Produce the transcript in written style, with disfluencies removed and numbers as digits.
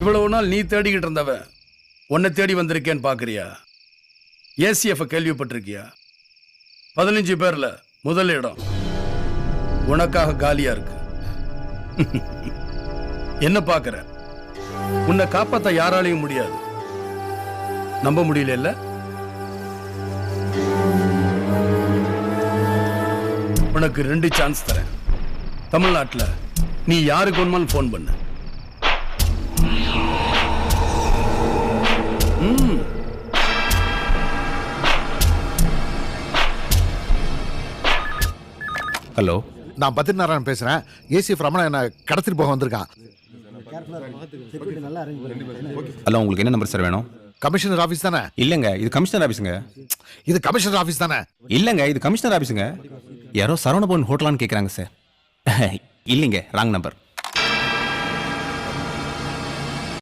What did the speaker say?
இவ்வளவு நாள் நீ தேடிக்கிட்டு இருந்தவன் உன்னை தேடி வந்திருக்கேன்னு பாக்குறியா? ஏசிஎஃப் கேள்விப்பட்டிருக்கியா? 15 பேர்ல முதல் இடம் உனக்காக காலியா இருக்கு. என்ன பாக்குற? உன்னை காப்பாத்த யாராலையும் முடியாது. நம்ப முடியல இல்ல? உனக்கு 2 சான்ஸ் தரேன். தமிழ்நாட்டுல நீ யாருக்கு ஒன்மாலும் போன் பண்ணு. ஹலோ, நான் பத்ரிநாராயணன் பேசுறேன். ஏசிஎஃப் ரமணா என்ன கடத்திட்டு போக வந்திருக்கான். ஹலோ, உங்களுக்கு என்ன நம்பர் சார் வேணும்? கமிஷனர் ஆபீஸ் தானே? இல்லைங்க, இது கமிஷனர் ஆஃபீஸுங்க. இது கமிஷனர் ஆபீஸ் தானே? இல்லைங்க, இது கமிஷனர் ஆஃபீஸுங்க. யாரோ சரவணபவன் ஹோட்டலான்னு கேட்குறாங்க சார். இல்லைங்க, ராங் நம்பர்.